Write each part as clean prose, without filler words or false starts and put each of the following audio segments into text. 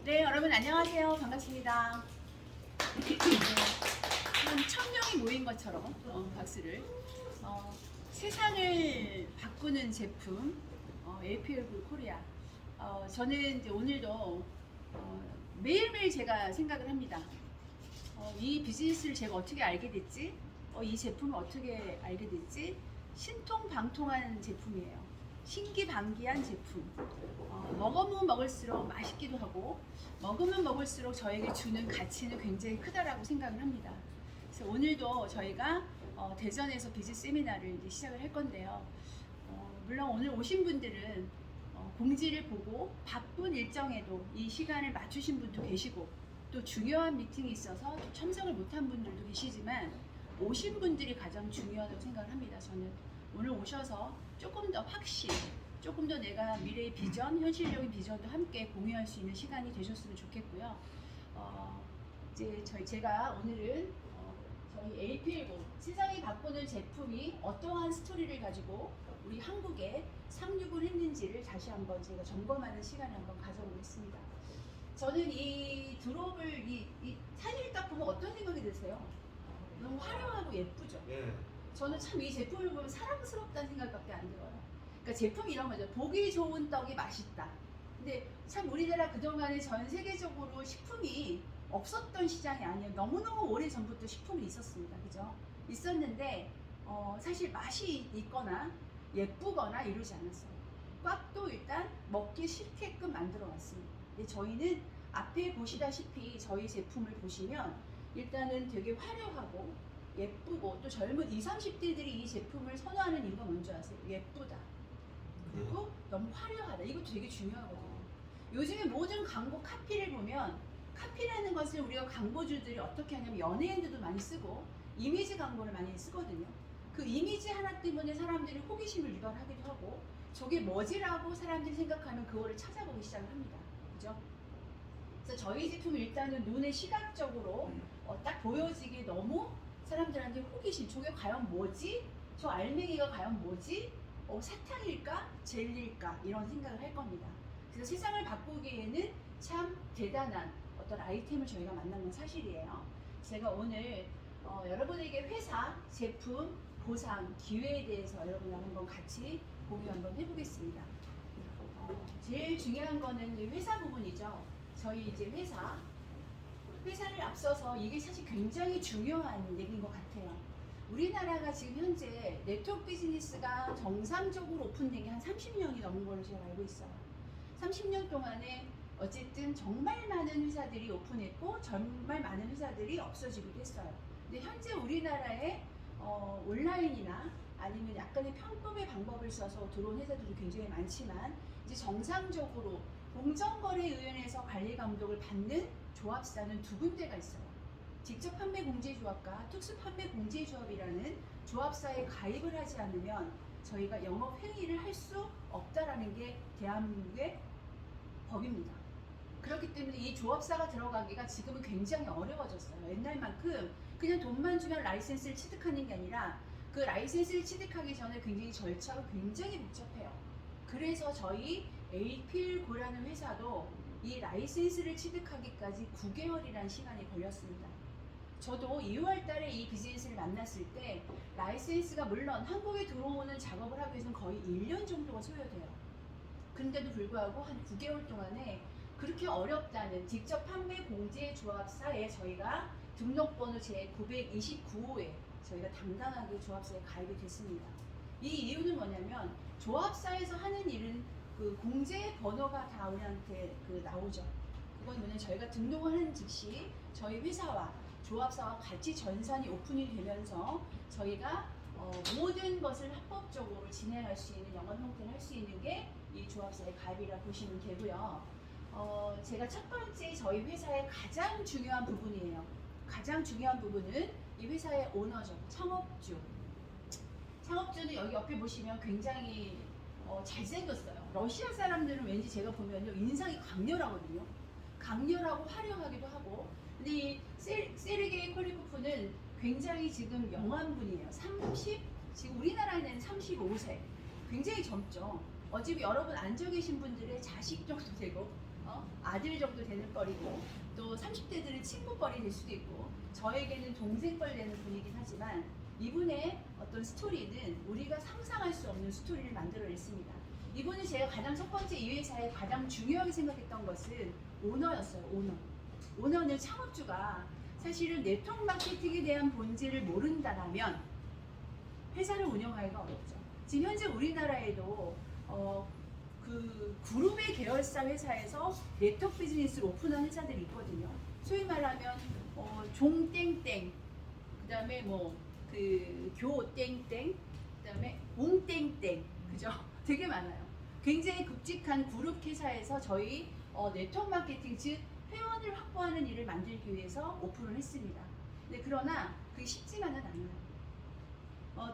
네, 여러분 안녕하세요. 반갑습니다. 네, 한 1000명이 모인 것처럼 박수를. 세상을 바꾸는 제품 APL 코리아. 저는 이제 오늘도 매일매일 제가 생각을 합니다. 이 비즈니스를 제가 어떻게 알게 됐지? 이 제품을 어떻게 알게 됐지? 신통방통한 제품이에요. 신기반기한 제품. 먹으면 먹을수록 맛있기도 하고 먹으면 먹을수록 저에게 주는 가치는 굉장히 크다라고 생각을 합니다. 그래서 오늘도 저희가 대전에서 비즈니스 세미나를 이제 시작을 할 건데요. 물론 오늘 오신 분들은 공지를 보고 바쁜 일정에도 이 시간을 맞추신 분도 계시고 또 중요한 미팅이 있어서 참석을 못한 분들도 계시지만 오신 분들이 가장 중요하다고 생각을 합니다. 저는 오늘 오셔서 조금 더 확신, 조금 더 내가 미래의 비전, 현실적인 비전도 함께 공유할 수 있는 시간이 되셨으면 좋겠고요. 이제 제가 오늘은 저희 APL 세상이 바꾸는 제품이 어떠한 스토리를 가지고 우리 한국에 상륙을 했는지를 다시 한번 제가 점검하는 시간을 한번 가져보겠습니다. 저는 이 드롭을 이 사진을 딱 보면 어떤 생각이 드세요? 너무 화려하고 예쁘죠? 예. 저는 참 이 제품을 보면 사랑스럽다는 생각밖에 안 들어요. 그러니까 제품 이런 거죠. 보기 좋은 떡이 맛있다. 근데 참 우리나라 그동안에 전 세계적으로 식품이 없었던 시장이 아니에요. 너무너무 오래 전부터 식품이 있었습니다. 그죠? 있었는데 사실 맛이 있거나 예쁘거나 이러지 않았어요. 꽉도 일단 먹기 싫게끔 만들어 왔습니다. 근데 저희는 앞에 보시다시피 저희 제품을 보시면 일단은 되게 화려하고 예쁘고 또 젊은 20, 30대들이 이 제품을 선호하는 이유가 뭔지 아세요? 예쁘다. 그리고 너무 화려하다. 이거 되게 중요하거든요. 요즘에 모든 광고 카피를 보면 카피라는 것을 우리가 광고주들이 어떻게 하냐면 연예인들도 많이 쓰고 이미지 광고를 많이 쓰거든요. 그 이미지 하나 때문에 사람들이 호기심을 유발하기도 하고 저게 뭐지라고 사람들이 생각하면 그거를 찾아보기 시작을 합니다. 그죠? 그래서 저희 제품은 일단은 눈에 시각적으로 딱 보여지기 너무 사람들한테 호기심, 저게 과연 뭐지? 저 알맹이가 과연 뭐지? 사탕일까? 젤리일까? 이런 생각을 할 겁니다. 그래서 세상을 바꾸기에는 참 대단한 어떤 아이템을 저희가 만난 건 사실이에요. 제가 오늘 여러분에게 회사, 제품, 보상, 기회에 대해서 여러분과 한번 같이 공유 한번 해보겠습니다. 제일 중요한 거는 회사 부분이죠. 저희 이제 회사를 앞서서 이게 사실 굉장히 중요한 얘기인 것 같아요. 우리나라가 지금 현재 네트워크 비즈니스가 정상적으로 오픈된 게 한 30년이 넘은 걸로 제가 알고 있어요. 30년 동안에 어쨌든 정말 많은 회사들이 오픈했고 정말 많은 회사들이 없어지기도 했어요. 근데 현재 우리나라에 온라인이나 아니면 약간의 편법의 방법을 써서 들어온 회사들도 굉장히 많지만 이제 정상적으로 공정거래위원회에서 관리 감독을 받는 조합사는 두 군데가 있어요. 직접 판매 공제조합과 특수 판매 공제조합이라는 조합사에 가입을 하지 않으면 저희가 영업 행위를 할 수 없다라는 게 대한민국의 법입니다. 그렇기 때문에 이 조합사가 들어가기가 지금은 굉장히 어려워졌어요. 옛날만큼 그냥 돈만 주면 라이센스를 취득하는 게 아니라 그 라이센스를 취득하기 전에 굉장히 절차가 굉장히 복잡해요. 그래서 저희 APL고라는 회사도 이 라이센스를 취득하기까지 9개월이라는 시간이 걸렸습니다. 저도 2월 달에 이 비즈니스를 만났을 때 라이센스가 물론 한국에 들어오는 작업을 하기 위해서는 거의 1년 정도가 소요돼요. 그런데도 불구하고 한 9개월 동안에 그렇게 어렵다는 직접 판매 공제 조합사에 저희가 등록번호 제 929호에 저희가 당당하게 조합사에 가입이 됐습니다. 이 이유는 뭐냐면 조합사에서 하는 일은 그 공제 번호가 다 우리한테 나오죠. 그건 뭐냐면 저희가 등록을 하는 즉시 저희 회사와 조합사와 같이 전산이 오픈이 되면서 저희가 모든 것을 합법적으로 진행할 수 있는 영업 형태를 할 수 있는 게 이 조합사의 가입이라 보시면 되고요. 제가 첫 번째 저희 회사의 가장 중요한 부분이에요. 가장 중요한 부분은 이 회사의 오너죠. 창업주. 창업주는 여기 옆에 보시면 굉장히 잘생겼어요. 러시아 사람들은 왠지 제가 보면요 인상이 강렬하거든요. 강렬하고 화려하기도 하고. 근데 이 세르게이 콜리코프는 굉장히 지금 영한 분이에요. 지금 우리나라에는 35세. 굉장히 젊죠. 지금 여러분 앉아 계신 분들의 자식 정도 되고 아들 정도 되는 뻘이고 또 30대들은 친구 뻘이 될 수도 있고 저에게는 동생 뻘 되는 분이긴 하지만 이분의 어떤 스토리는 우리가 상상할 수 없는 스토리를 만들어냈습니다. 이분은 제가 가장 첫 번째 이 회사에 가장 중요하게 생각했던 것은 오너였어요. 오너는 창업주가 사실은 네트워크 마케팅에 대한 본질을 모른다라면 회사를 운영하기가 어렵죠. 지금 현재 우리나라에도 그 그룹의 계열사 회사에서 네트워크 비즈니스를 오픈한 회사들이 있거든요. 소위 말하면 종땡땡, 그다음에 그 교땡땡, 그다음에 웅땡땡, 그죠? 되게 많아요. 굉장히 굵직한 그룹 회사에서 저희 네트워크 마케팅 즉 회원을 확보하는 일을 만들기 위해서 오픈을 했습니다. 근데 그러나 그게 쉽지만은 않아요.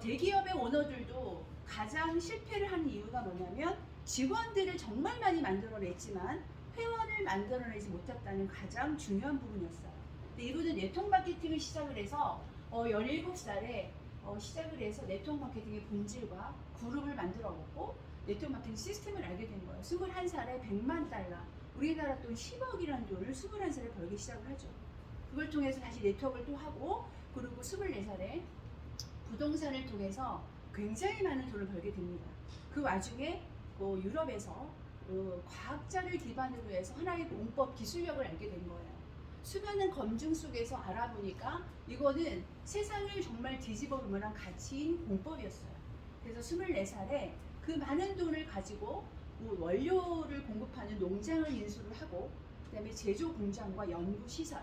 대기업의 오너들도 가장 실패를 하는 이유가 뭐냐면 직원들을 정말 많이 만들어냈지만 회원을 만들어내지 못했다는 가장 중요한 부분이었어요. 근데 이분은 네트워크 마케팅을 시작을 해서 17살에 시작을 해서 네트워크 마케팅의 본질과 그룹을 만들어먹고 네트워크 마케팅 시스템을 알게 된 거예요. 21살에 100만 달러, 우리나라 돈 10억이라는 돈을 21살에 벌기 시작을 하죠. 그걸 통해서 다시 네트워크를 또 하고 그리고 24살에 부동산을 통해서 굉장히 많은 돈을 벌게 됩니다. 그 와중에 유럽에서 과학자를 기반으로 해서 하나의 공법 기술력을 알게 된 거예요. 수많은 검증 속에서 알아보니까 이거는 세상을 정말 뒤집어 볼 만한 가치인 공법이었어요. 그래서 24살에 그 많은 돈을 가지고 원료를 공급하는 농장을 인수를 하고 그다음에 제조 공장과 연구 시설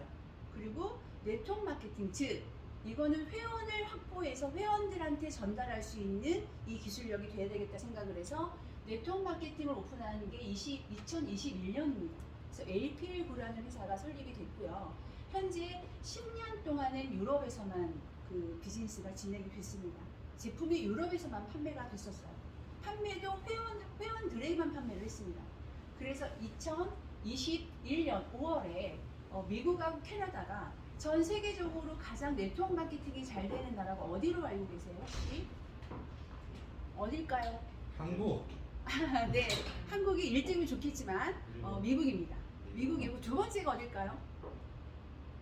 그리고 네트워크 마케팅 즉 이거는 회원을 확보해서 회원들한테 전달할 수 있는 이 기술력이 돼야 되겠다 생각을 해서 네트워크 마케팅을 오픈하는 게 2021년입니다. 그래서 LPL9라는 회사가 설립이 됐고요. 현재 10년 동안은 유럽에서만 그 비즈니스가 진행이 됐습니다. 제품이 유럽에서만 판매가 됐었어요. 판매도 회원들에게만 판매를 했습니다. 그래서 2021년 5월에 미국하고 캐나다가 전 세계적으로 가장 네트워크 마케팅이 잘 되는 나라가 어디로 알고 계세요? 혹시? 어딜까요? 한국. 네, 한국이 1등이 좋겠지만 미국입니다. 미국이고 두 번째가 어딜까요?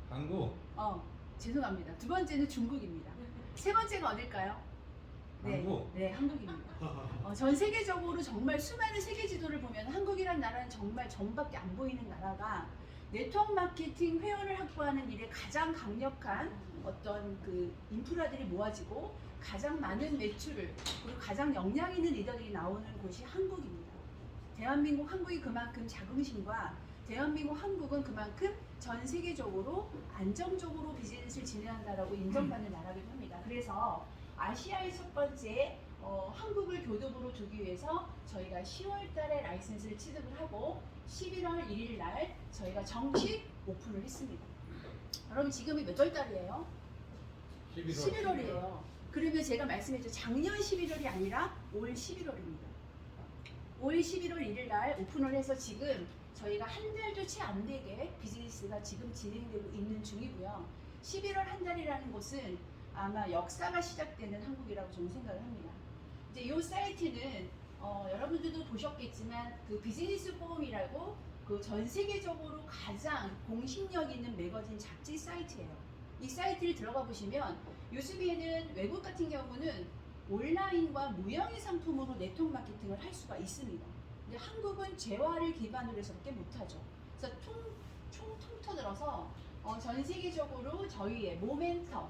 한국. 죄송합니다. 두 번째는 중국입니다. 세 번째가 어딜까요? 한국. 네, 한국입니다. 전 세계적으로 정말 수많은 세계 지도를 보면 한국이란 나라는 정말 점밖에 안 보이는 나라가 네트워크 마케팅 회원을 확보하는 일에 가장 강력한 어떤 그 인프라들이 모아지고 가장 많은 매출을 그리고 가장 역량 있는 리더들이 나오는 곳이 한국입니다. 대한민국 한국이 그만큼 자긍심과 대한민국 한국은 그만큼 전 세계적으로 안정적으로 비즈니스를 진행한다라고 인정받는 나라기도 합니다. 그래서 아시아의 첫 번째 한국을 교두보로 두기 위해서 저희가 10월 달에 라이센스를 취득을 하고 11월 1일 날 저희가 정식 오픈을 했습니다. 여러분 지금이 몇 월 달이에요? 11월이에요. 그러면 제가 말씀했죠. 작년 11월이 아니라 올 11월입니다. 올 11월 1일 날 오픈을 해서 지금 저희가 한 달도 채 안 되게 비즈니스가 지금 진행되고 있는 중이고요. 11월 한 달이라는 것은 아마 역사가 시작되는 한국이라고 저는 생각을 합니다. 이제 이 사이트는 여러분들도 보셨겠지만 그 비즈니스 포럼이라고 그 전 세계적으로 가장 공신력 있는 매거진 잡지 사이트예요. 이 사이트를 들어가 보시면 요즘에는 외국 같은 경우는 온라인과 무형의 상품으로 네트워크 마케팅을 할 수가 있습니다. 근데 한국은 재화를 기반으로 해서밖에 못하죠. 그래서 총 터들어서 전 세계적으로 저희의 모멘텀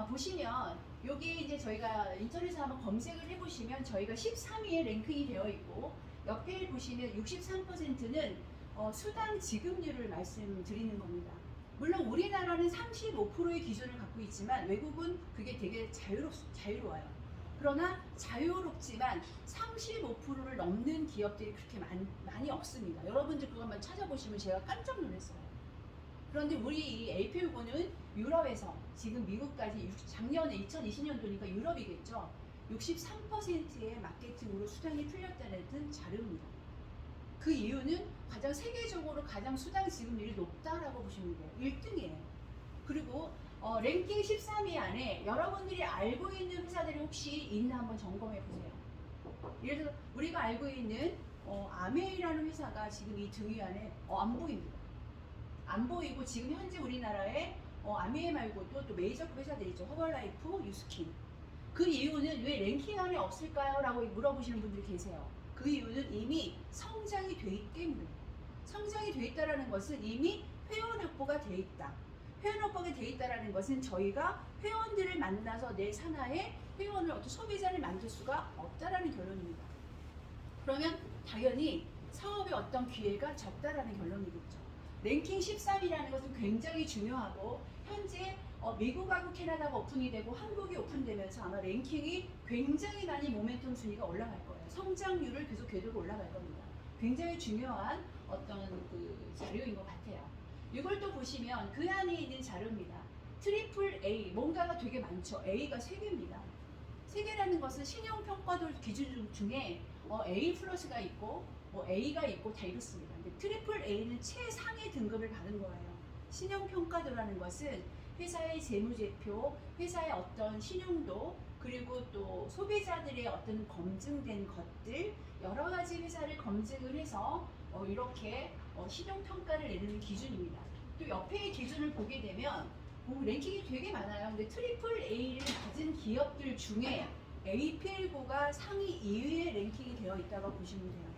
보시면 여기 이제 저희가 인터넷에서 한번 검색을 해보시면 저희가 13위에 랭킹이 되어 있고 옆에 보시면 63%는 수당 지급률을 말씀드리는 겁니다. 물론 우리나라는 35%의 기준을 갖고 있지만 외국은 그게 되게 자유로워요. 그러나 자유롭지만 35%를 넘는 기업들이 그렇게 많이 없습니다. 여러분들 그거 한번 찾아보시면 제가 깜짝 놀랐어요. 그런데 우리 이 LPL9는 유럽에서 지금 미국까지 작년에 2020년도니까 유럽이겠죠. 63%의 마케팅으로 수당이 풀렸다는 자료입니다. 그 이유는 가장 세계적으로 가장 수당 지급률이 높다라고 보시면 돼요. 1등이에요. 그리고 랭킹 13위 안에 여러분들이 알고 있는 회사들이 혹시 있나 한번 점검해 보세요. 예를 들어 우리가 알고 있는 아메이라는 회사가 지금 이 등위 안에 안 보입니다. 안 보이고 지금 현재 우리나라에 아메이 말고도 또 메이저급 회사들이 있죠. 허벌라이프, 유스킨. 그 이유는 왜 랭킹 안에 없을까요? 라고 물어보시는 분들이 계세요. 그 이유는 이미 성장이 돼 있기 때문에. 성장이 돼 있다는 것은 이미 회원 확보가 돼 있다. 회원 확보가 돼 있다는 것은 저희가 회원들을 만나서 내 산하에 회원을 어떤 소비자를 만들 수가 없다라는 결론입니다. 그러면 당연히 사업에 어떤 기회가 적다라는 결론이겠죠. 랭킹 13이라는 것은 굉장히 중요하고 현재 미국하고 캐나다가 오픈이 되고 한국이 오픈되면서 아마 랭킹이 굉장히 많이 모멘텀 순위가 올라갈 거예요. 성장률을 계속 궤도로 올라갈 겁니다. 굉장히 중요한 어떤 그 자료인 것 같아요. 이걸 또 보시면 그 안에 있는 자료입니다. 트리플 A, 뭔가가 되게 많죠. A가 3개입니다. 3개라는 것은 신용평가도 기준 중에 A 플러스가 있고 A가 있고 다 이렇습니다. 근데 트리플 A는 최상의 등급을 받은 거예요. 신용평가도라는 것은 회사의 재무제표, 회사의 어떤 신용도, 그리고 또 소비자들의 어떤 검증된 것들, 여러 가지 회사를 검증을 해서 이렇게 신용평가를 내리는 기준입니다. 또 옆에 기준을 보게 되면 랭킹이 되게 많아요. 근데 트리플 A를 가진 기업들 중에 APL9가 상위 2위에 랭킹이 되어 있다고 보시면 돼요.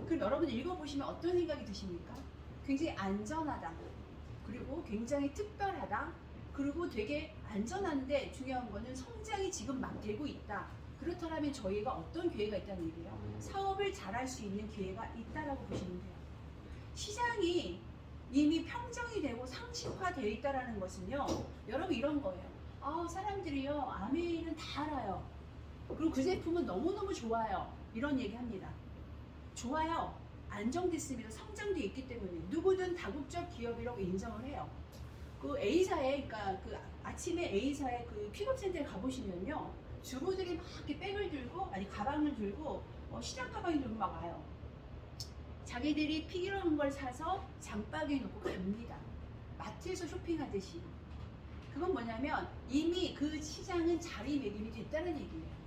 그럼 여러분 읽어보시면 어떤 생각이 드십니까? 굉장히 안전하다. 그리고 굉장히 특별하다. 그리고 되게 안전한데 중요한 거는 성장이 지금 막 되고 있다. 그렇다면 저희가 어떤 기회가 있다는 얘기예요? 사업을 잘할 수 있는 기회가 있다라고 보시면 돼요. 시장이 이미 평정이 되고 상식화되어 있다는 것은요. 여러분 이런 거예요. 사람들이요. 아메이는 다 알아요. 그리고 그 제품은 너무너무 좋아요. 이런 얘기 합니다. 좋아요. 안정됐습니다. 성장돼 있기 때문에 누구든 다국적 기업이라고 인정을 해요. 그 A사에, 그러니까 그 아침에 A사에 그 픽업센터에 가보시면요. 주부들이 막 이렇게 백을 들고, 아니 가방을 들고, 시장 가방을 들고 막 와요. 자기들이 필요한 걸 사서 장바구니에 놓고 갑니다. 마트에서 쇼핑하듯이. 그건 뭐냐면 이미 그 시장은 자리매김이 됐다는 얘기예요.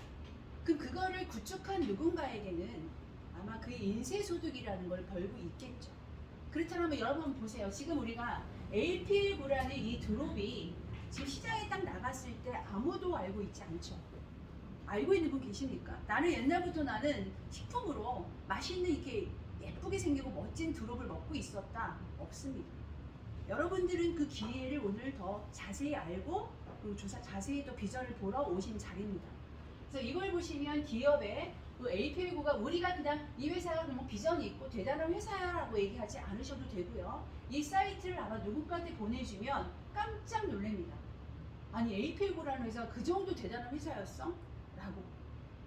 그럼 그거를 구축한 누군가에게는 아마 그의 인쇄소득이라는 걸 벌고 있겠죠. 그렇다면 여러분 보세요. 지금 우리가 APL9라는 이 드롭이 지금 시장에 딱 나갔을 때 아무도 알고 있지 않죠. 알고 있는 분 계십니까? 나는 옛날부터 나는 식품으로 맛있는 이렇게 예쁘게 생기고 멋진 드롭을 먹고 있었다. 없습니다. 여러분들은 그 기회를 오늘 더 자세히 알고 그리고 자세히 또 비전을 보러 오신 자리입니다. 그래서 이걸 보시면 기업의 그 APL9가 우리가 그냥 이 회사가 뭐 비전이 있고 대단한 회사라고 얘기하지 않으셔도 되고요. 이 사이트를 아마 누군가한테 보내주면 깜짝 놀랍니다. 아니 APL9라는 회사가 그 정도 대단한 회사였어? 라고.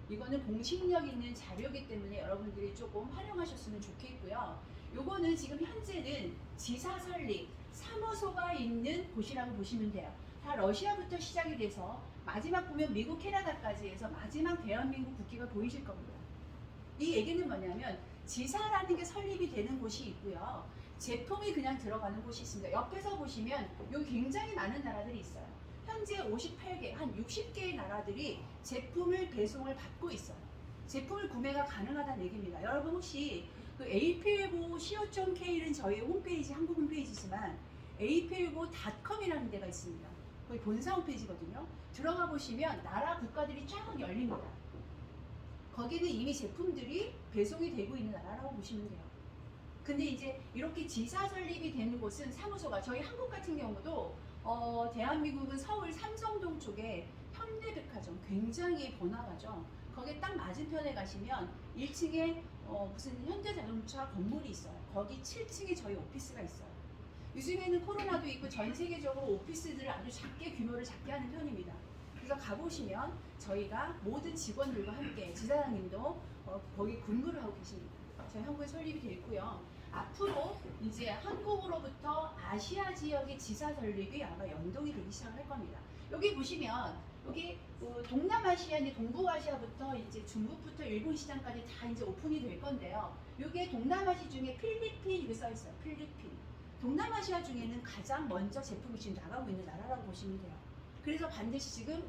이거는 공식력 있는 자료이기 때문에 여러분들이 조금 활용하셨으면 좋겠고요. 요거는 지금 현재는 지사 설립, 사무소가 있는 곳이라고 보시면 돼요. 다 러시아부터 시작이 돼서 마지막 보면 미국, 캐나다까지 해서 마지막 대한민국 국기가 보이실 겁니다. 이 얘기는 뭐냐면 지사라는 게 설립이 되는 곳이 있고요. 제품이 그냥 들어가는 곳이 있습니다. 옆에서 보시면 여기 굉장히 많은 나라들이 있어요. 현재 58개, 한 60개의 나라들이 제품을 배송을 받고 있어요. 제품을 구매가 가능하다는 얘기입니다. 여러분 혹시 그 APL9 co.kr은 저희 홈페이지, 한국 홈페이지지만 apl9.com이라는 데가 있습니다. 거기 본사 홈페이지거든요. 들어가 보시면 나라 국가들이 쫙 열립니다. 거기는 이미 제품들이 배송이 되고 있는 나라라고 보시면 돼요. 근데 이제 이렇게 지사 설립이 되는 곳은 사무소가 저희 한국 같은 경우도 대한민국은 서울 삼성동 쪽에 현대백화점 굉장히 번화가죠. 거기 딱 맞은편에 가시면 1층에 무슨 현대자동차 건물이 있어요. 거기 7층에 저희 오피스가 있어요. 요즘에는 코로나도 있고 전 세계적으로 오피스들을 아주 규모를 작게 하는 편입니다. 그래서 가보시면 저희가 모든 직원들과 함께 지사장님도 거기 근무를 하고 계십니다. 저희 한국에 설립이 되어 있고요. 앞으로 이제 한국으로부터 아시아 지역의 지사 설립이 아마 연동이 되기 시작할 겁니다. 여기 보시면 여기 동남아시아, 동북아시아부터 이제 중국부터 일본 시장까지 다 이제 오픈이 될 건데요. 이게 동남아시 중에 필리핀 이렇게 써 있어요. 필리핀. 동남아시아 중에는 가장 먼저 제품이 지금 나가고 있는 나라라고 보시면 돼요. 그래서 반드시 지금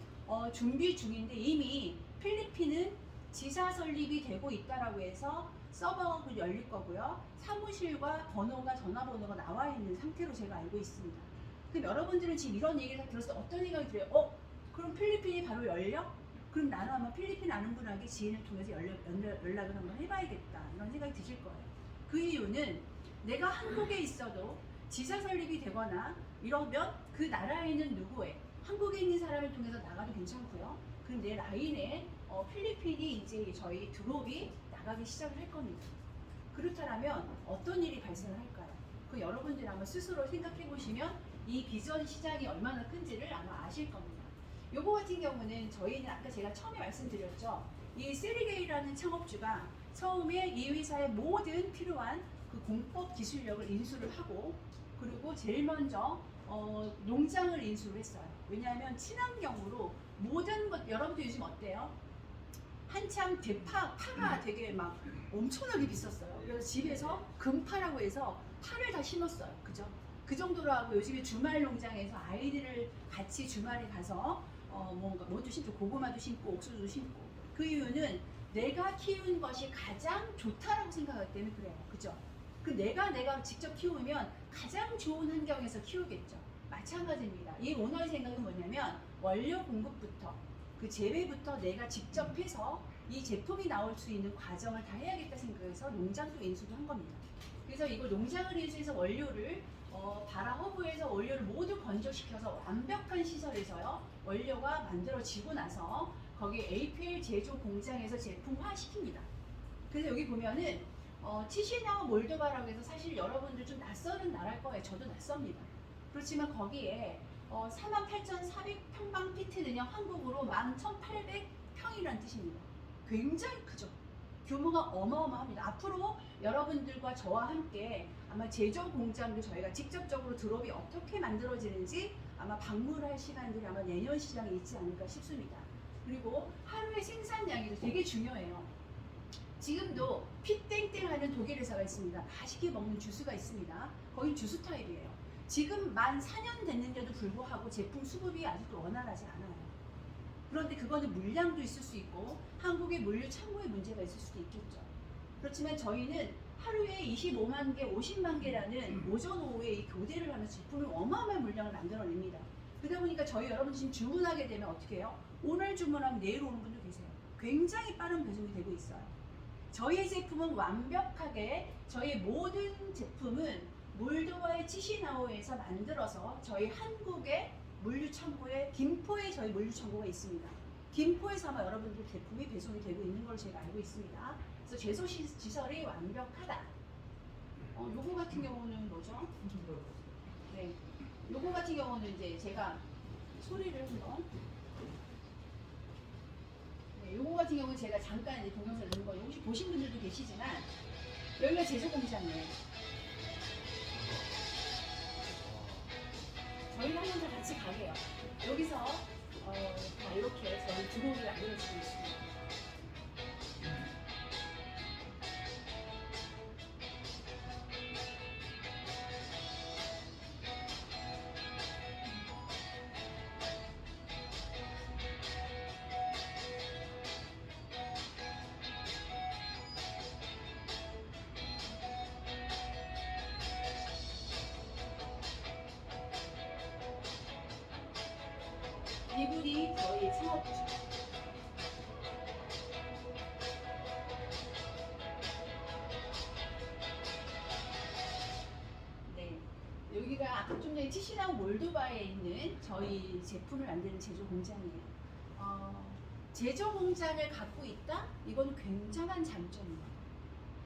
준비 중인데 이미 필리핀은 지사 설립이 되고 있다라고 해서 서버가 열릴 거고요. 사무실과 번호가 전화번호가 나와 있는 상태로 제가 알고 있습니다. 그럼 여러분들은 지금 이런 얘기를 다 들었을 때 어떤 생각이 들어요? 그럼 필리핀이 바로 열려? 그럼 나는 아마 필리핀 아는 분에게 지인을 통해서 연락을 한번 해봐야겠다 이런 생각이 드실 거예요. 그 이유는 내가 한국에 있어도 지사 설립이 되거나 이러면 그 나라에 있는 누구에 한국에 있는 사람을 통해서 나가도 괜찮고요. 그럼 내 라인에 필리핀이 이제 저희 드롭이 나가기 시작을 할 겁니다. 그렇다면 어떤 일이 발생을 할까요? 그 여러분들이 아마 스스로 생각해 보시면 이 비전 시장이 얼마나 큰지를 아마 아실 겁니다. 요거 같은 경우는 저희는 아까 제가 처음에 말씀드렸죠. 이 세리게이라는 창업주가 처음에 이 회사의 모든 필요한 그 공법 기술력을 인수를 하고 그리고 제일 먼저 농장을 인수를 했어요. 왜냐하면 친환경으로 모든 것 여러분들 요즘 어때요? 한참 파가 되게 막 엄청나게 비쌌어요. 그래서 집에서 금파라고 해서 파를 다 심었어요. 그죠? 그 정도로 하고 요즘에 주말 농장에서 아이들을 같이 주말에 가서 뭔가 뭐도 심고 고구마도 심고 옥수수도 심고 그 이유는 내가 키운 것이 가장 좋다라고 생각하기 때문에 그래요. 그죠? 그 내가 직접 키우면 가장 좋은 환경에서 키우겠죠. 마찬가지입니다. 이 오너의 생각은 뭐냐면 원료 공급부터 그 재배부터 내가 직접 해서 이 제품이 나올 수 있는 과정을 다 해야겠다 생각해서 농장도 인수도 한 겁니다. 그래서 이걸 농장을 인수해서 원료를 바라 허브에서 원료를 모두 건조시켜서 완벽한 시설에서요 원료가 만들어지고 나서 거기 APL 제조 공장에서 제품화 시킵니다. 그래서 여기 보면은 치시나우 몰도바라고 해서 사실 여러분들 좀 낯설은 나라일 거예요. 저도 낯섭니다. 그렇지만 거기에 48,400평방피트는요 한국으로 11,800평이라는 뜻입니다. 굉장히 크죠. 규모가 어마어마합니다. 앞으로 여러분들과 저와 함께 아마 제조 공장도 저희가 직접적으로 드롭이 어떻게 만들어지는지 아마 방문할 시간들이 아마 내년 시장에 있지 않을까 싶습니다. 그리고 하루의 생산량이 되게 중요해요. 지금도 핏땡땡 하는 독일 회사가 있습니다. 맛있게 먹는 주스가 있습니다. 거긴 주스 타입이에요. 지금 만 4년 됐는데도 불구하고 제품 수급이 아직도 원활하지 않아요. 그런데 그거는 물량도 있을 수 있고 한국의 물류 창고에 문제가 있을 수도 있겠죠. 그렇지만 저희는 하루에 25만 개, 50만 개라는 오전 오후에 이 교대를 하면서 제품을 어마어마한 물량을 만들어냅니다. 그러다 보니까 저희 여러분 지금 주문하게 되면 어떻게 해요? 오늘 주문하면 내일 오는 분도 계세요. 굉장히 빠른 배송이 되고 있어요. 저희의 제품은 완벽하게 저희 모든 제품은 몰도바의 치시나우에서 만들어서 저희 한국의 물류 창고에 김포에 저희 물류 창고가 있습니다. 김포에서 아마 여러분들 제품이 배송이 되고 있는 걸 제가 알고 있습니다. 그래서 제조 시설이 완벽하다. 요거 같은 경우는 뭐죠? 네, 요거 같은 경우는 이제 제가 소리를 한번. 네, 요거 같은 경우는 제가 잠깐 이제 동영상을 넣은 거예요. 혹시 보신 분들도 계시지만 여기가 제조 공장이에요. 저희는 한번 다 같이 가게요. 여기서 다 이렇게 저희 드롭이 만들어지고 있습니다. 이분이 저희 창업주. 네, 여기가 아까 좀 전에 치시나우 몰도바에 있는 저희 제품을 만드는 제조 공장이에요. 제조 공장을 갖고 있다? 이건 굉장한 장점입니다.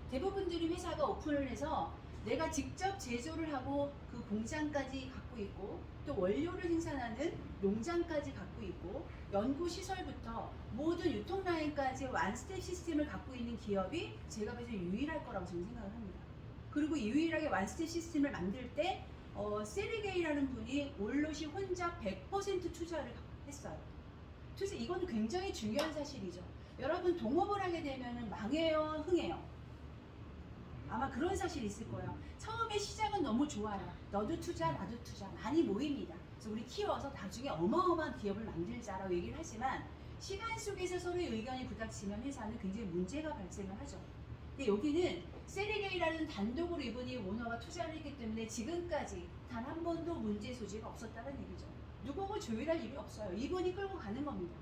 대부분들이 회사가 오픈을 해서 내가 직접 제조를 하고 그 공장까지 갖고 있고 또 원료를 생산하는 농장까지 갖고 있고 연구시설부터 모든 유통라인까지 완스텝 시스템을 갖고 있는 기업이 제가 봐서 유일할 거라고 저는 생각을 합니다. 그리고 유일하게 완스텝 시스템을 만들 때 세리게이라는 분이 올롯이 혼자 100% 투자를 했어요. 그래서 이건 굉장히 중요한 사실이죠. 여러분 동업을 하게 되면 망해요, 흥해요? 아마 그런 사실이 있을 거예요. 처음에 시작은 너무 좋아요. 너도 투자, 나도 투자 많이 모입니다. 그래서 우리 키워서 나중에 어마어마한 기업을 만들자라고 얘기를 하지만 시간 속에서 서로의 의견이 부닥치면 회사는 굉장히 문제가 발생을 하죠. 근데 여기는 세리게이라는 단독으로 이분이 오너가 투자를 했기 때문에 지금까지 단 한 번도 문제 소지가 없었다는 얘기죠. 누구하고 조율할 일이 없어요. 이분이 끌고 가는 겁니다.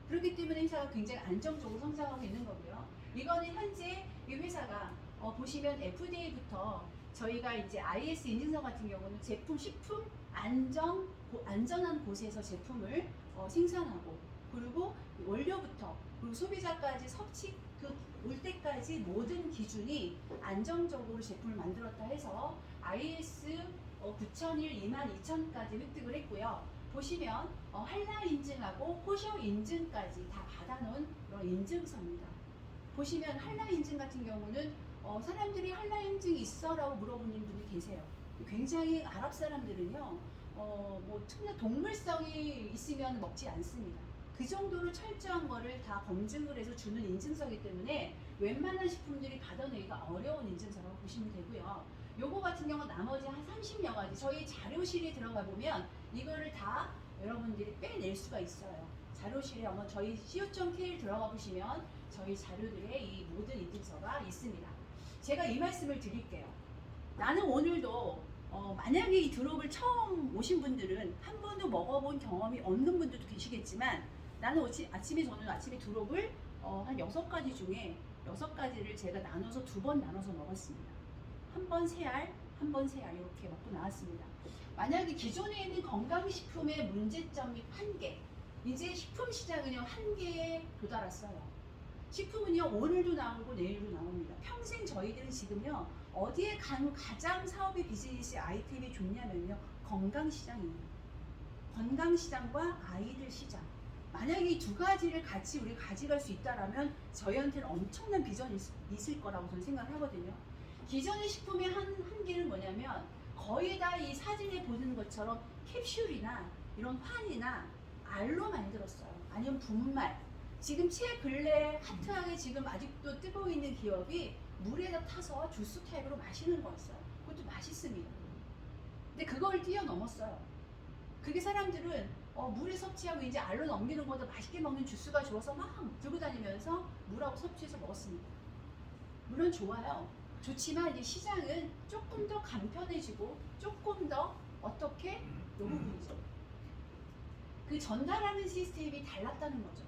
그렇기 때문에 회사가 굉장히 안정적으로 성장하고 있는 거고요. 이거는 현재 이 회사가 보시면 FDA부터 저희가 이제 IS 인증서 같은 경우는 제품 식품 안전한 곳에서 제품을 생산하고, 그리고 원료부터 그리고 소비자까지 섭취 올 때까지 모든 기준이 안정적으로 제품을 만들었다 해서 IS 9001, 22000까지 획득을 했고요. 보시면 한라 인증하고 호셔 인증까지 다 받아놓은 그런 인증서입니다. 보시면 한라 인증 같은 경우는 사람들이 한라 인증 있어라고 물어보는 분이 계세요. 굉장히 아랍 사람들은요, 뭐 특히나 동물성이 있으면 먹지 않습니다. 그 정도로 철저한 거를 다 검증을 해서 주는 인증서이기 때문에 웬만한 식품들이 받아내기가 어려운 인증서라고 보시면 되고요. 요거 같은 경우는 나머지 한 30여 가지 저희 자료실에 들어가 보면 이거를 다 여러분들이 빼낼 수가 있어요. 자료실에 한번 저희 co.kr 들어가 보시면 저희 자료들의 이 모든 인증서가 있습니다. 제가 이 말씀을 드릴게요. 나는 오늘도 만약에 이 드롭을 처음 오신 분들은 한 번도 먹어본 경험이 없는 분들도 계시겠지만, 나는 저는 아침에 드롭을 한 6가지 중에 6가지를 제가 나눠서 2번 나눠서 먹었습니다. 한 번 3알, 한 번 3알 이렇게 먹고 나왔습니다. 만약에 기존에 있는 건강식품의 문제점이 한계, 이제 식품 시장은요 한계에 도달했어요. 식품은요 오늘도 나오고 내일도 나옵니다. 평생 저희들은 지금요 어디에 가장 사업의 비즈니스 아이템이 좋냐면요 건강시장이에요. 건강시장과 아이들 시장. 만약에 이 2가지를 같이 우리가 가져갈 수 있다라면 저희한테는 엄청난 비전이 있을 거라고 저는 생각을 하거든요. 기존의 식품의 한계는 뭐냐면 거의 다 이 사진에 보는 것처럼 캡슐이나 이런 환이나 알로 만들었어요. 아니면 분말. 지금 최근래 핫하게 지금 아직도 뜨고 있는 기업이 물에다 타서 주스 타입으로 마시는 거였어요. 그것도 맛있습니다. 근데 그걸 뛰어넘었어요. 그게 사람들은 물에 섭취하고 이제 알로 넘기는 것보다 맛있게 먹는 주스가 좋아서 막 들고 다니면서 물하고 섭취해서 먹었습니다. 물론 좋아요. 좋지만 이제 시장은 조금 더 간편해지고 조금 더 어떻게 요 부분이죠. 그 전달하는 시스템이 달랐다는 거죠.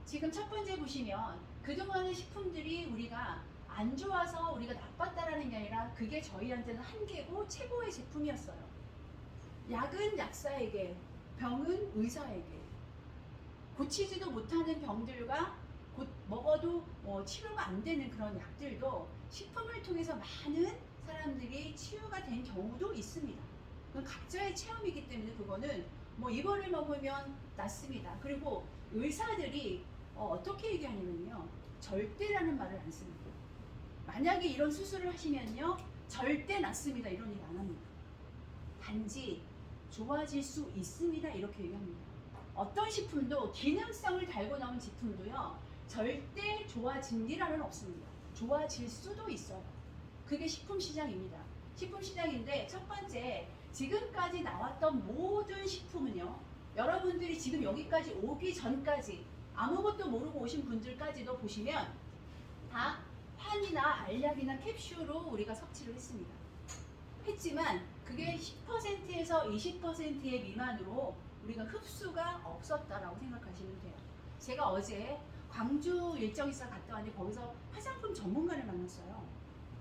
지금 첫 번째 보시면 그동안의 식품들이 우리가 안 좋아서 우리가 나빴다라는 게 아니라 그게 저희한테는 한계고 최고의 제품이었어요. 약은 약사에게, 병은 의사에게. 고치지도 못하는 병들과 먹어도 치료가 안 되는 그런 약들도 식품을 통해서 많은 사람들이 치유가 된 경우도 있습니다. 그건 각자의 체험이기 때문에 그거는 이거를 먹으면 낫습니다. 그리고 의사들이 어떻게 얘기하냐면요, 절대라는 말을 안 씁니다. 만약에 이런 수술을 하시면요 절대 낫습니다 이런 얘기 안 합니다. 단지 좋아질 수 있습니다 이렇게 얘기합니다. 어떤 식품도 기능성을 달고 나온 제품도요 절대 좋아진다는 없습니다. 좋아질 수도 있어요. 그게 식품 시장입니다. 식품 시장인데 첫 번째, 지금까지 나왔던 모든 식품은요 여러분들이 지금 여기까지 오기 전까지 아무것도 모르고 오신 분들까지도 보시면 다 환이나 알약이나 캡슐로 우리가 섭취를 했지만 그게 10%에서 20%의 미만으로 우리가 흡수가 없었다라고 생각하시면 돼요. 제가 어제 광주 일정 있어 갔다 왔는데 거기서 화장품 전문가를 만났어요.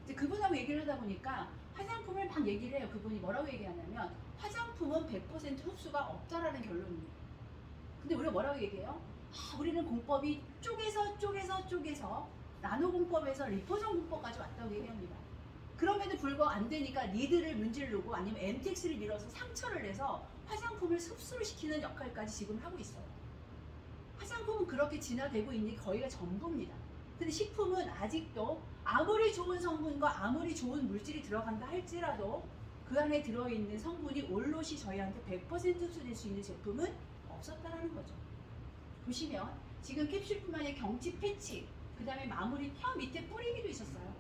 이제 그분하고 얘기를 하다 보니까 화장품을 막 얘기를 해요. 그분이 뭐라고 얘기하냐면 화장품은 100% 흡수가 없다라는 결론입니다. 근데 우리가 뭐라고 얘기해요? 우리는 공법이 쪼개서 나노 공법에서 리포전 공법까지 왔다고 얘기합니다. 그럼에도 불구하고 안 되니까 니드를 문지르고 아니면 MTX를 밀어서 상처를 내서 화장품을 흡수를 시키는 역할까지 지금 하고 있어요. 화장품은 그렇게 진화되고 있는 게 거의가 전부입니다. 근데 식품은 아직도 아무리 좋은 성분과 아무리 좋은 물질이 들어간다 할지라도 그 안에 들어있는 성분이 올롯이 저희한테 100% 흡수될 수 있는 제품은 없었다라는 거죠. 보시면 지금 캡슐뿐만 아니라 경치 패치, 그 다음에 마무리 혀 밑에 뿌리기도 있었어요.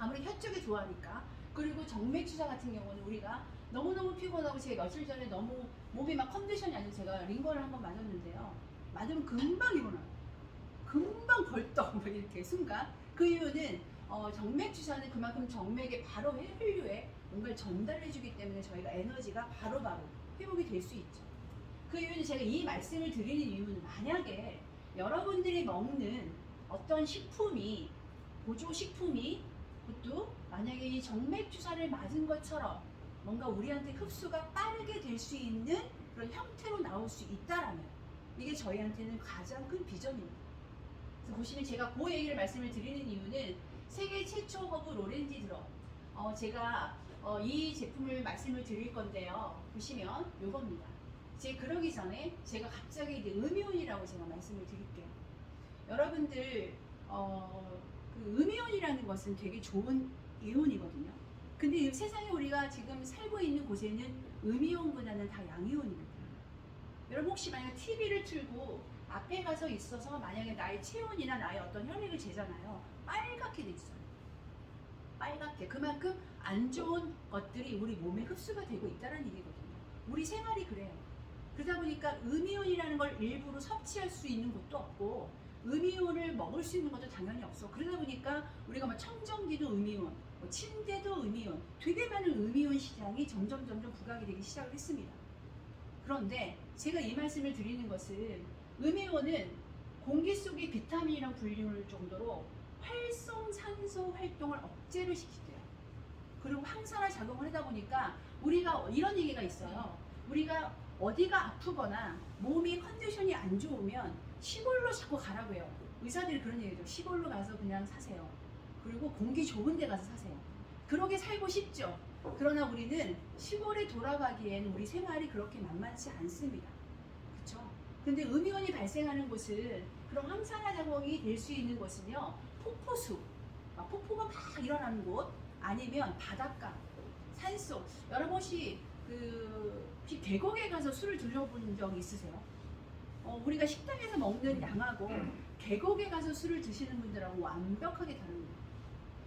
아무리 혀 쪽이 좋아하니까. 그리고 정맥주사 같은 경우는 우리가 너무너무 피곤하고 제가 며칠 전에 너무 몸이 막 컨디션이 아니어서 제가 링거를 한번 맞았는데요. 맞으면 금방 일어나요. 금방 벌떡 이렇게 순간. 그 이유는 정맥 주사는 그만큼 정맥에 바로 혈류에 뭔가를 전달해주기 때문에 저희가 에너지가 바로바로 회복이 될 수 있죠. 그 이유는 제가 이 말씀을 드리는 이유는 만약에 여러분들이 먹는 어떤 식품이 보조식품이 그것도 만약에 이 정맥 주사를 맞은 것처럼 뭔가 우리한테 흡수가 빠르게 될 수 있는 그런 형태로 나올 수 있다라면 이게 저희한테는 가장 큰 비전입니다. 그래서 보시면 제가 그 얘기를 말씀을 드리는 이유는 세계 최초 허브 로렌지 드럽 제가 이 제품을 말씀을 드릴 건데요. 보시면 요겁니다. 그러기 전에 제가 갑자기 이제 음이온이라고 제가 말씀을 드릴게요. 여러분들 그 음이온이라는 것은 되게 좋은 이온이거든요. 근데 이 세상에 우리가 지금 살고 있는 곳에는 음이온보다는 다 양이온입니다. 여러분 혹시 만약 TV를 틀고 앞에 가서 있어서 만약에 나의 체온이나 나의 어떤 혈액을 재잖아요. 빨갛게 돼 있어요. 빨갛게. 그만큼 안 좋은 것들이 우리 몸에 흡수가 되고 있다는 얘기거든요. 우리 생활이 그래요. 그러다 보니까 음이온이라는 걸 일부러 섭취할 수 있는 곳도 없고 음이온을 먹을 수 있는 것도 당연히 없어. 그러다 보니까 우리가 뭐 청정기도 음이온, 뭐 침대도 음이온, 되게 많은 음이온 시장이 점점 부각이 되기 시작을 했습니다. 그런데 제가 이 말씀을 드리는 것은 음이온은 공기 속의 비타민이랑 분리할 정도로 활성산소 활동을 억제를 시키대요. 그리고 항산화 작용을 하다 보니까 우리가 이런 얘기가 있어요. 우리가 어디가 아프거나 몸이 컨디션이 안 좋으면 시골로 자꾸 가라고 해요. 의사들이 그런 얘기죠. 시골로 가서 그냥 사세요. 그리고 공기 좋은 데 가서 사세요. 그러게 살고 싶죠. 그러나 우리는 시골에 돌아가기엔 우리 생활이 그렇게 만만치 않습니다. 그렇죠? 근데 음이온이 발생하는 곳은 그런 항산화 작용이 될 수 있는 곳은요. 폭포수, 폭포가 막 일어나는 곳 아니면 바닷가, 산속. 여러분 혹시 혹시 계곡에 가서 술을 드셔본 적 있으세요? 우리가 식당에서 먹는 양하고 계곡에 가서 술을 드시는 분들하고 완벽하게 다릅니다.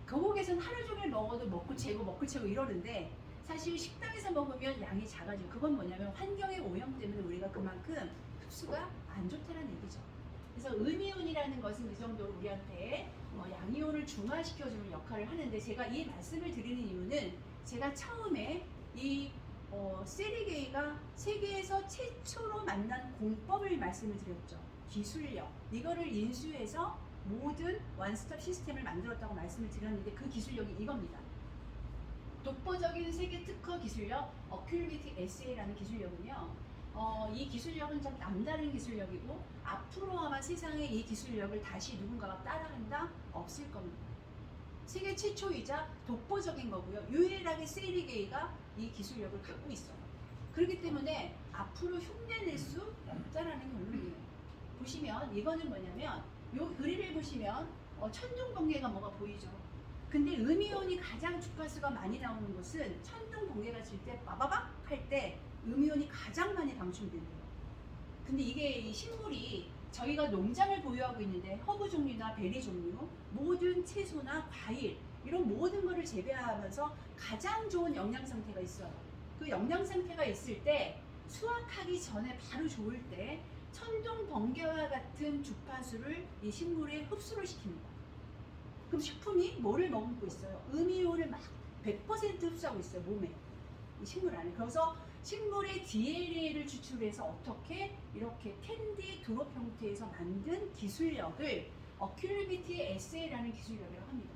계곡에서는 하루 종일 먹어도 먹고 채고 이러는데 사실 식당에서 먹으면 양이 작아지고 그건 뭐냐면 환경의 오염 때문에 우리가 그만큼 흡수가 안 좋다는 얘기죠. 그래서 음이온이라는 것은 그 정도로 우리한테 양이온을 중화시켜주는 역할을 하는데 제가 이 말씀을 드리는 이유는 제가 처음에 이 세리게이가 세계에서 최초로 만난 공법을 말씀을 드렸죠. 기술력. 이거를 인수해서 모든 원스톱 시스템을 만들었다고 말씀을 드렸는데 그 기술력이 이겁니다. 독보적인 세계 특허 기술력 어큐리티 SA라는 기술력은요. 이 기술력은 좀 남다른 기술력이고 앞으로 아마 세상에 이 기술력을 다시 누군가가 따라한다? 없을 겁니다. 세계 최초이자 독보적인 거고요. 유일하게 세리게이가 이 기술력을 갖고 있어요. 그렇기 때문에 앞으로 흉내낼 수 없다라는 결론이에요. 보시면 이거는 뭐냐면 요 그림을 보시면 천둥 번개가 뭐가 보이죠. 근데 음이온이 가장 주파수가 많이 나오는 곳은 천둥 번개가 칠 때 빠바박 할 때 음이온이 가장 많이 방출된대요. 근데 이게 이 식물이 저희가 농장을 보유하고 있는데 허브 종류나 베리 종류, 모든 채소나 과일 이런 모든 것을 재배하면서 가장 좋은 영양 상태가 있어요. 그 영양 상태가 있을 때 수확하기 전에 바로 좋을 때 천둥 번개와 같은 주파수를 이 식물에 흡수를 시킵니다. 그럼 식품이 뭐를 머금고 있어요? 음이온을 막 100% 흡수하고 있어요, 몸에. 이 식물 안에. 그래서 식물의 DNA를 추출해서 어떻게 이렇게 캔디 드롭 형태에서 만든 기술력을 어큐리비티 에세이라는 기술력이라고 합니다.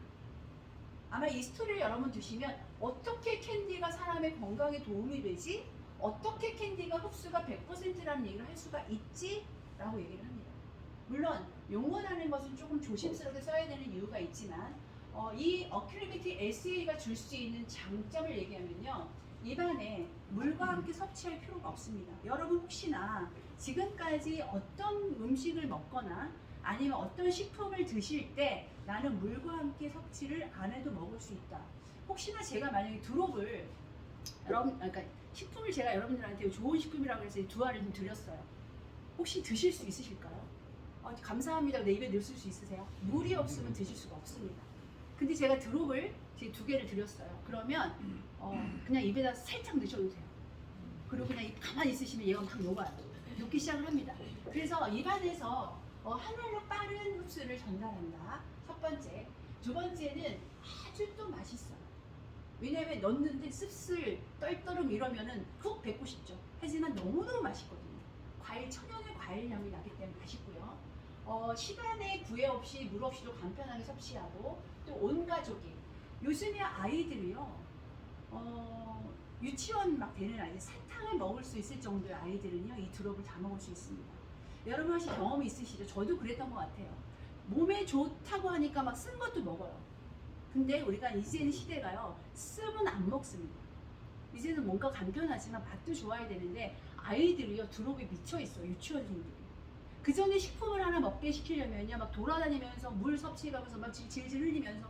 아마 이 스토리를 여러분 두시면 어떻게 캔디가 사람의 건강에 도움이 되지? 어떻게 캔디가 흡수가 100%라는 얘기를 할 수가 있지? 라고 얘기를 합니다. 물론 용어라는 것은 조금 조심스럽게 써야 되는 이유가 있지만 이 어큐리비티 SA가 줄 수 있는 장점을 얘기하면요. 입안에 물과 함께 섭취할 필요가 없습니다. 여러분 혹시나 지금까지 어떤 음식을 먹거나 아니면 어떤 식품을 드실 때 나는 물과 함께 섭취를 안 해도 먹을 수 있다. 혹시나 제가 만약에 드롭을 그러니까 식품을 제가 여러분들한테 좋은 식품이라고 해서 두 알을 좀 드렸어요. 혹시 드실 수 있으실까요? 감사합니다. 내 입에 넣을 수 있으세요? 물이 없으면 드실 수가 없습니다. 근데 제가 드롭을 두 개를 드렸어요. 그러면 그냥 입에다 살짝 넣으셔도 돼요. 그리고 그냥 가만히 있으시면 얘가 막 녹아요. 녹기 시작을 합니다. 그래서 입안에서 하나로 빠른 흡수를 전달한다. 첫 번째. 두 번째는 아주 또 맛있어요. 왜냐면 넣는데 씁쓸 떨떠름 이러면은 훅 뱉고 싶죠. 하지만 너무너무 맛있거든요. 과일, 천연의 과일 향이 나기 때문에 맛있고요. 시간에 구애 없이 물 없이도 간편하게 섭취하고 또 온 가족이 요즘에 아이들이요 유치원 막 되는 아이들 사탕을 먹을 수 있을 정도의 아이들은요 이 드롭을 다 먹을 수 있습니다. 여러분 혹시 경험이 있으시죠? 저도 그랬던 것 같아요. 몸에 좋다고 하니까 막 쓴 것도 먹어요. 근데 우리가 이제는 시대가요 쓰면 안 먹습니다. 이제는 뭔가 간편하지만 맛도 좋아야 되는데 아이들이요 드롭에 미쳐 있어요. 유치원생들이. 그 전에 식품을 하나 먹게 시키려면요 막 돌아다니면서 물 섭취하면서 막 질질 흘리면서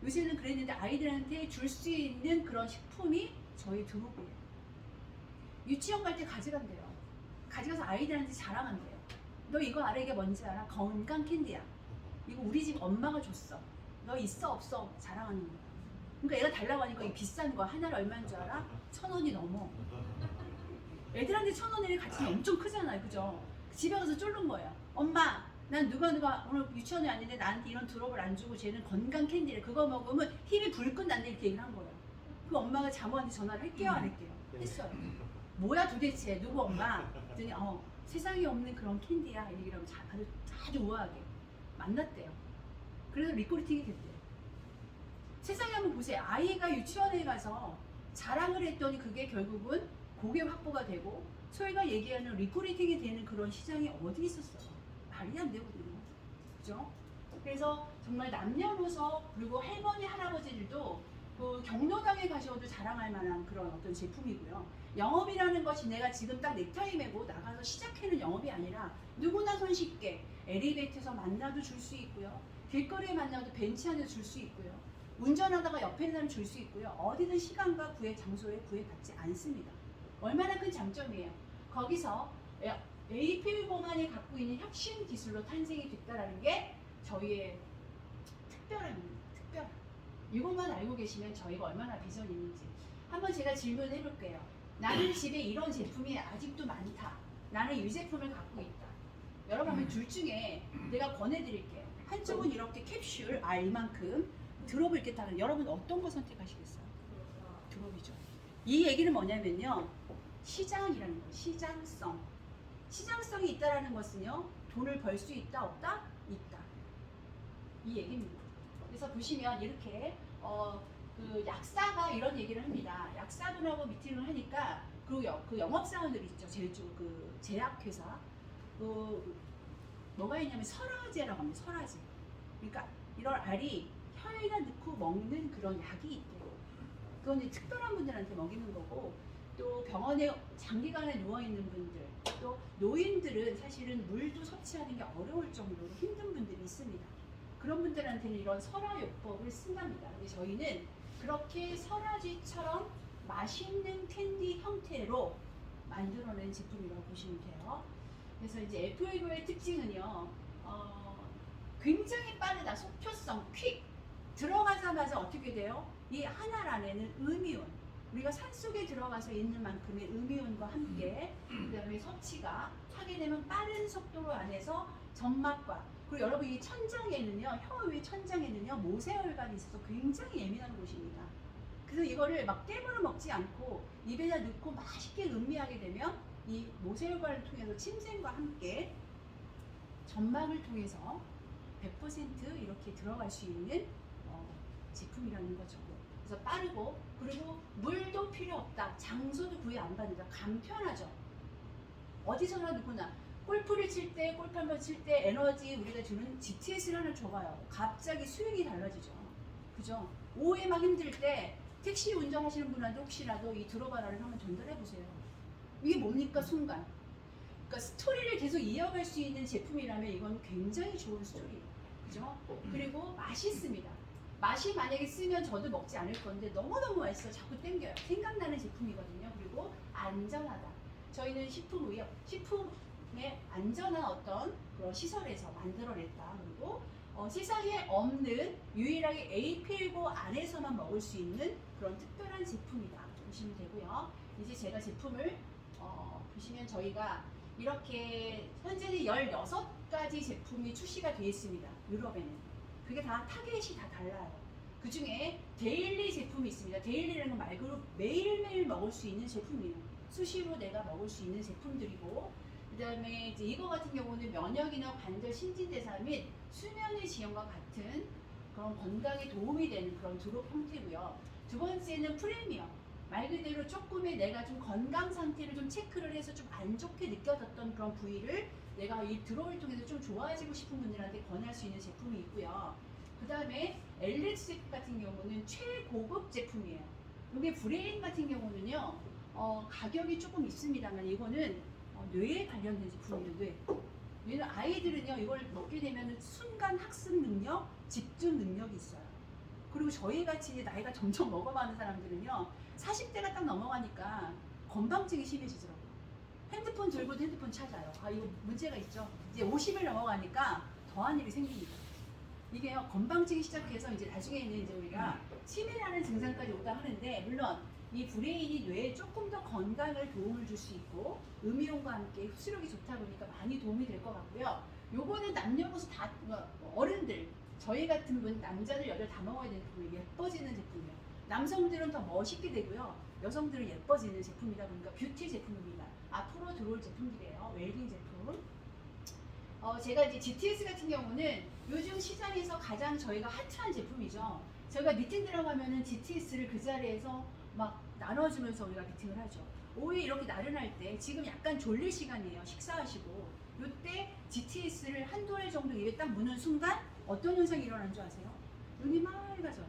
요새는 그랬는데 아이들한테 줄 수 있는 그런 식품이 저희 드롭이에요. 유치원 갈 때 가져간대요. 가져가서 아이들한테 자랑한대요. 너 이거 알아? 이게 뭔지 알아? 건강 캔디야. 이거 우리 집 엄마가 줬어. 너 있어 없어? 자랑하는 거야. 그러니까 얘가 달라고 하니까 이 비싼 거 하나를 얼마인 줄 알아? 1,000원이 넘어. 애들한테 1,000원이면 가치는 엄청 크잖아요. 그죠? 집에 가서 쫄른 거예요. 엄마, 난 누가 오늘 유치원에 왔는데 나한테 이런 드롭을 안 주고 쟤는 건강 캔디래. 그거 먹으면 힘이 불끈 난다 이렇게 얘기를 한 거예요. 그 엄마가 자모한테 전화를 할게요 안 할게요? 했어요. 뭐야 도대체 누구 엄마? 그랬더니 세상에 없는 그런 캔디야 이 얘기를 하고 아주 우아하게 만났대요. 그래서 리코리팅이 됐대요. 세상에 한번 보세요. 아이가 유치원에 가서 자랑을 했더니 그게 결국은 고객 확보가 되고 소희가 얘기하는 리코리팅이 되는 그런 시장이 어디 있었어요? 말이 안 되거든요. 그죠? 그래서 정말 남녀노소 그리고 할머니 할아버지들도 그 경로당에 가셔도 자랑할 만한 그런 어떤 제품이고요. 영업이라는 것이 내가 지금 딱 넥타이 메고 나가서 시작하는 영업이 아니라 누구나 손쉽게 엘리베이터에서 만나도 줄 수 있고요. 길거리에 만나도 벤치 안에 줄 수 있고요. 운전하다가 옆에 있는 사람 줄 수 있고요. 어디든 시간과 장소에 구애받지 않습니다. 얼마나 큰 장점이에요. 거기서 AP10만이 갖고 있는 혁신 기술로 탄생이 됐다는 게 저희의 특별한 이것만 알고 계시면 저희가 얼마나 비전이 있는지 한번 제가 질문을 해볼게요. 나는 집에 이런 제품이 아직도 많다. 나는 이 제품을 갖고 있다. 여러분 하면 둘 중에 내가 권해드릴게요. 한쪽은 이렇게 캡슐 이만큼 드롭을 이렇게 타는 여러분 어떤 거 선택하시겠어요? 드롭이죠. 이 얘기는 뭐냐면요. 시장이라는 거예요. 시장성이 있다라는 것은요. 돈을 벌 수 있다 없다? 있다. 이 얘기입니다. 그래서 보시면 이렇게 그 약사가 이런 얘기를 합니다. 약사분하고 미팅을 하니까 그 영업사원들 있죠. 그 제약회사 뭐가 있냐면 설화제라고 합니다. 설화제. 그러니까 이런 알이 혀에다 넣고 먹는 그런 약이 있대요. 그건 특별한 분들한테 먹이는 거고 또 병원에 장기간에 누워있는 분들 또 노인들은 사실은 물도 섭취하는 게 어려울 정도로 힘든 분들이 있습니다. 그런 분들한테는 이런 설화요법을 쓴답니다. 근데 저희는 그렇게 설화쥐처럼 맛있는 캔디 형태로 만들어낸 제품이라고 보시면 돼요. 그래서 이제 F1의 특징은요, 굉장히 빠르다, 속효성, 퀵. 들어가자마자 어떻게 돼요? 이 한 알 안에는 음이온, 우리가 산속에 들어가서 있는 만큼의 음이온과 함께 그다음에 섭취가 하게 되면 빠른 속도로 안에서 점막과 그리고 여러분 이 천장에는요 혀 위 천장에는요 모세혈관이 있어서 굉장히 예민한 곳입니다. 그래서 이거를 막 깨물어 먹지 않고 입에다 넣고 맛있게 음미하게 되면 이 모세혈관을 통해서 침샘과 함께 점막을 통해서 100% 이렇게 들어갈 수 있는 제품이라는 거죠. 그래서 빠르고 그리고 물도 필요 없다. 장소도 구애 안 받는다. 간편하죠. 어디서나 누구나 골프를 칠 때, 골프 한 번 칠 때 에너지 우리가 주는 GTS를 하나 줘봐요. 갑자기 스윙이 달라지죠. 그죠? 오후에 막 힘들 때 택시 운전하시는 분한테 혹시라도 이 드롭 하나를 한번 전달해 보세요. 이게 뭡니까? 순간. 그러니까 스토리를 계속 이어갈 수 있는 제품이라면 이건 굉장히 좋은 스토리예요. 그죠? 그리고 맛있습니다. 맛이 만약에 쓰면 저도 먹지 않을 건데 너무너무 맛있어 자꾸 땡겨요. 생각나는 제품이거든요. 그리고 안전하다. 저희는 식품의 안전한 어떤 그런 시설에서 만들어냈다. 그리고 세상에 없는 유일하게 AP10 안에서만 먹을 수 있는 그런 특별한 제품이다. 보시면 되고요. 이제 제가 제품을 보시면 저희가 이렇게 현재는 16가지 제품이 출시가 되어 있습니다. 유럽에는. 그게 다 타겟이 다 달라요. 그 중에 데일리 제품이 있습니다. 데일리라는 건 말 그대로 매일매일 먹을 수 있는 제품이에요. 수시로 내가 먹을 수 있는 제품들이고, 그 다음에 이제 이거 같은 경우는 면역이나 관절 신진대사 및 수면의 지연과 같은 그런 건강에 도움이 되는 그런 드롭 형태고요. 두 번째는 프리미엄. 말 그대로 조금의 내가 좀 건강 상태를 좀 체크를 해서 좀 안 좋게 느껴졌던 그런 부위를 내가 이 드롭을 통해서 좀 좋아지고 싶은 분들한테 권할 수 있는 제품이 있고요. 그 다음에 엘리트 제품 같은 경우는 최고급 제품이에요. 이게 브레인 같은 경우는요, 가격이 조금 있습니다만 이거는 뇌에 관련된 제품이에요. 뇌. 얘는 아이들은요, 이걸 먹게 되면 순간 학습 능력, 집중 능력이 있어요. 그리고 저희 같이 이제 나이가 점점 먹어가는 사람들은요, 40대가 딱 넘어가니까 건방증이 심해지더라고요. 핸드폰 들고도 핸드폰 찾아요. 아, 이거 문제가 있죠. 이제 50을 넘어가니까 더한 일이 생깁니다. 이게요, 건방증이 시작해서 이제 나중에는 이제 우리가 치매라는 증상까지 오다 하는데, 물론 이 브레인이 뇌에 조금 더 건강을 도움을 줄 수 있고 음이온과 함께 흡수력이 좋다 보니까 많이 도움이 될 것 같고요. 요거는 남녀노소 다 어른들, 저희 같은 분 남자들 여자 다 먹어야 되는 제품이에요. 예뻐지는 제품이에요. 남성들은 더 멋있게 되고요, 여성들은 예뻐지는 제품이다 보니까 뷰티 제품입니다. 앞으로 들어올 제품들이에요. 웰빙 제품. 제가 이제 GTS 같은 경우는 요즘 시장에서 가장 저희가 핫한 제품이죠. 저희가 미팅 들어가면은 GTS를 그 자리에서 막 나눠주면서 우리가 미팅을 하죠. 오후에 이렇게 나른할 때 지금 약간 졸릴 시간이에요. 식사하시고 이때 GTS를 한두 알 정도 입에 딱 무는 순간 어떤 현상이 일어나는 줄 아세요? 눈이 맑아져요.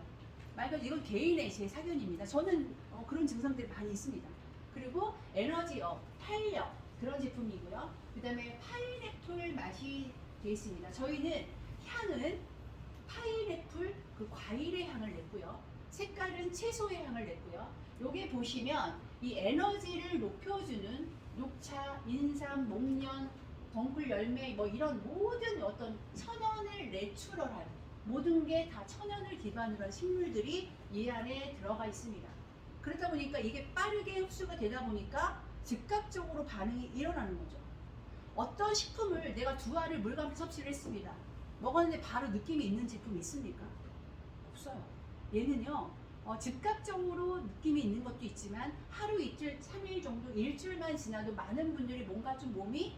이건 개인의 제 사견입니다. 저는 그런 증상들이 많이 있습니다. 그리고 에너지업, 탄력 그런 제품이고요. 그 다음에 파인애플 맛이 되어 있습니다. 저희는 향은 파인애플 그 과일의 향을 냈고요. 색깔은 채소의 향을 냈고요. 요게 보시면 이 에너지를 높여주는 녹차, 인삼, 목련, 덩굴 열매 뭐 이런 모든 어떤 천연을 내추럴한 모든 게 다 천연을 기반으로 한 식물들이 이 안에 들어가 있습니다. 그렇다 보니까 이게 빠르게 흡수가 되다 보니까 즉각적으로 반응이 일어나는 거죠. 어떤 식품을 내가 두 알을 물감에 섭취를 했습니다. 먹었는데 바로 느낌이 있는 제품이 있습니까? 없어요. 얘는요, 즉각적으로 느낌이 있는 것도 있지만 하루 이틀, 3일 정도, 일주일만 지나도 많은 분들이 뭔가 좀 몸이